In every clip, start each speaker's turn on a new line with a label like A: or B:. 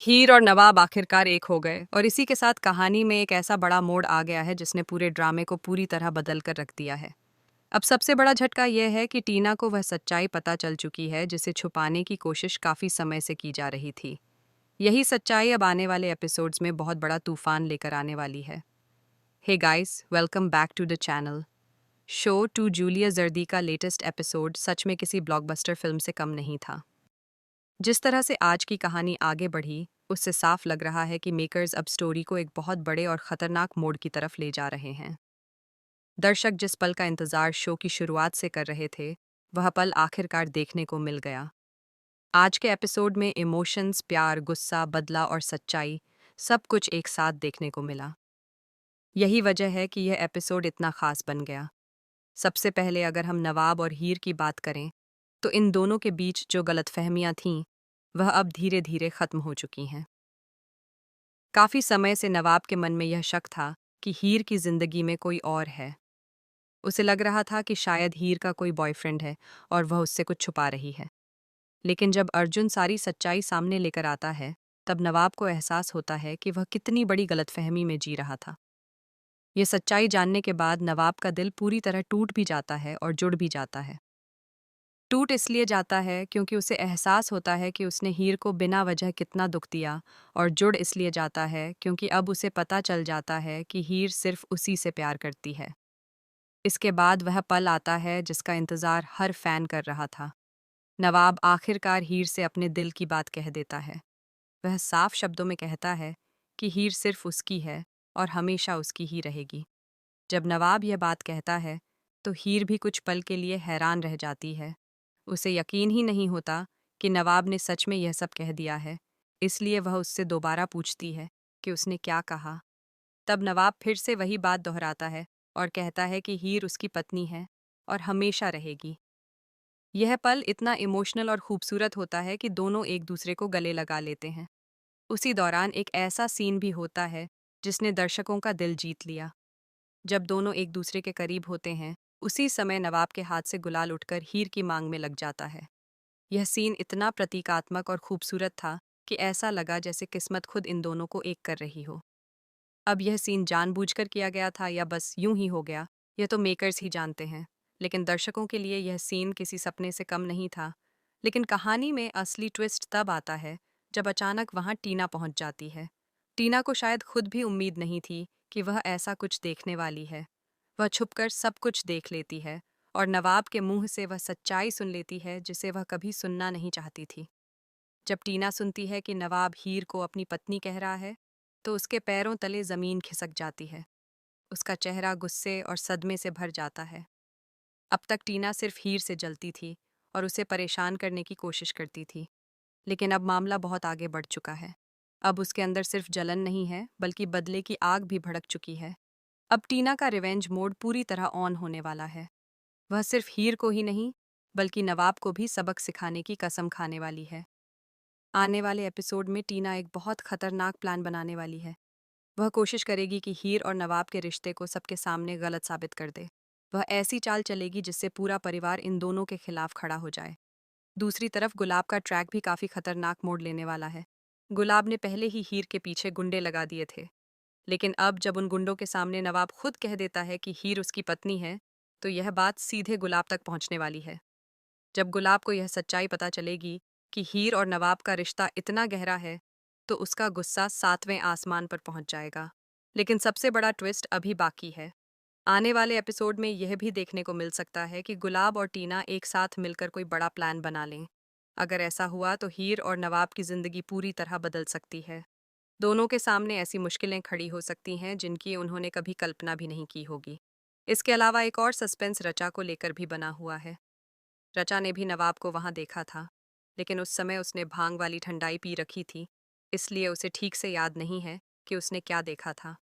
A: हीर और नवाब आखिरकार एक हो गए और इसी के साथ कहानी में एक ऐसा बड़ा मोड़ आ गया है जिसने पूरे ड्रामे को पूरी तरह बदल कर रख दिया है। अब सबसे बड़ा झटका यह है कि टीना को वह सच्चाई पता चल चुकी है जिसे छुपाने की कोशिश काफी समय से की जा रही थी। यही सच्चाई अब आने वाले एपिसोड्स में बहुत बड़ा तूफान लेकर आने वाली है। Hey guys, welcome back to the channel. शो टू जूलिया जर्दी का लेटेस्ट एपिसोड सच में किसी ब्लॉकबस्टर फिल्म से कम नहीं था। जिस तरह से आज की कहानी आगे बढ़ी, उससे साफ लग रहा है कि मेकर्स अब स्टोरी को एक बहुत बड़े और खतरनाक मोड़ की तरफ ले जा रहे हैं। दर्शक जिस पल का इंतजार शो की शुरुआत से कर रहे थे, वह पल आखिरकार देखने को मिल गया। आज के एपिसोड में इमोशंस, प्यार, गुस्सा, बदला और सच्चाई सब कुछ एक साथ देखने को मिला। यही वजह है कि यह एपिसोड इतना खास बन गया। सबसे पहले अगर हम नवाब और हीर की बात करें, तो इन दोनों के बीच जो गलतफहमियां थीं, वह अब धीरे धीरे खत्म हो चुकी हैं। काफी समय से नवाब के मन में यह शक था कि हीर की जिंदगी में कोई और है। उसे लग रहा था कि शायद हीर का कोई बॉयफ्रेंड है और वह उससे कुछ छुपा रही है। लेकिन जब अर्जुन सारी सच्चाई सामने लेकर आता है, तब नवाब को एहसास होता है कि वह कितनी बड़ी गलतफहमी में जी रहा था। ये सच्चाई जानने के बाद नवाब का दिल पूरी तरह टूट भी जाता है और जुड़ भी जाता है। टूट इसलिए जाता है क्योंकि उसे एहसास होता है कि उसने हीर को बिना वजह कितना दुख दिया, और जुड़ इसलिए जाता है क्योंकि अब उसे पता चल जाता है कि हीर सिर्फ उसी से प्यार करती है। इसके बाद वह पल आता है जिसका इंतजार हर फैन कर रहा था। नवाब आखिरकार हीर से अपने दिल की बात कह देता है। वह साफ शब्दों में कहता है कि हीर सिर्फ उसकी है और हमेशा उसकी ही रहेगी। जब नवाब यह बात कहता है, तो हीर भी कुछ पल के लिए हैरान रह जाती है। उसे यकीन ही नहीं होता कि नवाब ने सच में यह सब कह दिया है। इसलिए वह उससे दोबारा पूछती है कि उसने क्या कहा। तब नवाब फिर से वही बात दोहराता है और कहता है कि हीर उसकी पत्नी है और हमेशा रहेगी। यह पल इतना इमोशनल और खूबसूरत होता है कि दोनों एक दूसरे को गले लगा लेते हैं। उसी दौरान एक ऐसा सीन भी होता है जिसने दर्शकों का दिल जीत लिया। जब दोनों एक दूसरे के करीब होते हैं, उसी समय नवाब के हाथ से गुलाल उठकर हीर की मांग में लग जाता है। यह सीन इतना प्रतीकात्मक और खूबसूरत था कि ऐसा लगा जैसे किस्मत खुद इन दोनों को एक कर रही हो। अब यह सीन जानबूझकर किया गया था या बस यूं ही हो गया, यह तो मेकर्स ही जानते हैं। लेकिन दर्शकों के लिए यह सीन किसी सपने से कम नहीं था। लेकिन कहानी में असली ट्विस्ट तब आता है जब अचानक वहां टीना पहुंच जाती है। टीना को शायद खुद भी उम्मीद नहीं थी कि वह ऐसा कुछ देखने वाली है। वह छुपकर सब कुछ देख लेती है और नवाब के मुंह से वह सच्चाई सुन लेती है जिसे वह कभी सुनना नहीं चाहती थी। जब टीना सुनती है कि नवाब हीर को अपनी पत्नी कह रहा है, तो उसके पैरों तले जमीन खिसक जाती है। उसका चेहरा गुस्से और सदमे से भर जाता है। अब तक टीना सिर्फ हीर से जलती थी और उसे परेशान करने की कोशिश करती थी। लेकिन अब मामला बहुत आगे बढ़ चुका है। अब उसके अंदर सिर्फ जलन नहीं है, बल्कि बदले की आग भी भड़क चुकी है। अब टीना का रिवेंज मोड पूरी तरह ऑन होने वाला है। वह सिर्फ हीर को ही नहीं, बल्कि नवाब को भी सबक सिखाने की कसम खाने वाली है। आने वाले एपिसोड में टीना एक बहुत खतरनाक प्लान बनाने वाली है। वह कोशिश करेगी कि हीर और नवाब के रिश्ते को सबके सामने गलत साबित कर दे। वह ऐसी चाल चलेगी जिससे पूरा परिवार इन दोनों के खिलाफ खड़ा हो जाए। दूसरी तरफ गुलाब का ट्रैक भी काफी खतरनाक मोड़ लेने वाला है। गुलाब ने पहले ही हीर के पीछे गुंडे लगा दिए थे, लेकिन अब जब उन गुंडों के सामने नवाब खुद कह देता है कि हीर उसकी पत्नी है, तो यह बात सीधे गुलाब तक पहुंचने वाली है। जब गुलाब को यह सच्चाई पता चलेगी कि हीर और नवाब का रिश्ता इतना गहरा है, तो उसका गुस्सा सातवें आसमान पर पहुंच जाएगा। लेकिन सबसे बड़ा ट्विस्ट अभी बाकी है। आने वाले एपिसोड में यह भी देखने को मिल सकता है कि गुलाब और टीना एक साथ मिलकर कोई बड़ा प्लान बना लें। अगर ऐसा हुआ तो हीर और नवाब की जिंदगी पूरी तरह बदल सकती है। दोनों के सामने ऐसी मुश्किलें खड़ी हो सकती हैं जिनकी उन्होंने कभी कल्पना भी नहीं की होगी। इसके अलावा एक और सस्पेंस रचा को लेकर भी बना हुआ है। रचा ने भी नवाब को वहां देखा था, लेकिन उस समय उसने भांग वाली ठंडाई पी रखी थी, इसलिए उसे ठीक से याद नहीं है कि उसने क्या देखा था।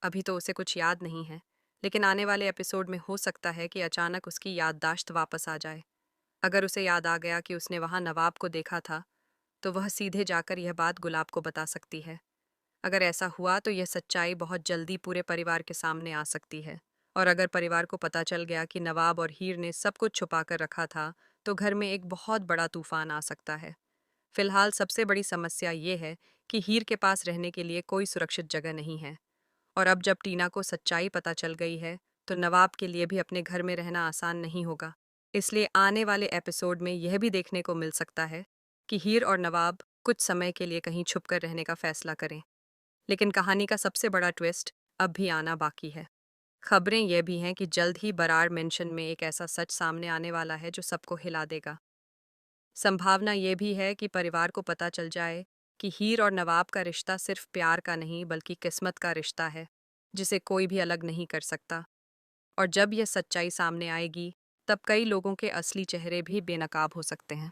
A: अभी तो उसे कुछ याद नहीं है, लेकिन आने वाले एपिसोड में हो सकता है कि अचानक उसकी याददाश्त वापस आ जाए। अगर उसे याद आ गया कि उसने वहां नवाब को देखा था, तो वह सीधे जाकर यह बात गुलाब को बता सकती है। अगर ऐसा हुआ तो यह सच्चाई बहुत जल्दी पूरे परिवार के सामने आ सकती है। और अगर परिवार को पता चल गया कि नवाब और हीर ने सब कुछ छुपा कर रखा था, तो घर में एक बहुत बड़ा तूफान आ सकता है। फिलहाल सबसे बड़ी समस्या ये है कि हीर के पास रहने के लिए कोई सुरक्षित जगह नहीं है। और अब जब टीना को सच्चाई पता चल गई है, तो नवाब के लिए भी अपने घर में रहना आसान नहीं होगा। इसलिए आने वाले एपिसोड में यह भी देखने को मिल सकता है कि हीर और नवाब कुछ समय के लिए कहीं छुपकर रहने का फैसला करें। लेकिन कहानी का सबसे बड़ा ट्विस्ट अब भी आना बाकी है। खबरें यह भी हैं कि जल्द ही बरार मेंशन में एक ऐसा सच सामने आने वाला है जो सबको हिला देगा। संभावना ये भी है कि परिवार को पता चल जाए कि हीर और नवाब का रिश्ता सिर्फ प्यार का नहीं बल्कि किस्मत का रिश्ता है, जिसे कोई भी अलग नहीं कर सकता। और जब यह सच्चाई सामने आएगी, तब कई लोगों के असली चेहरे भी बेनकाब हो सकते हैं।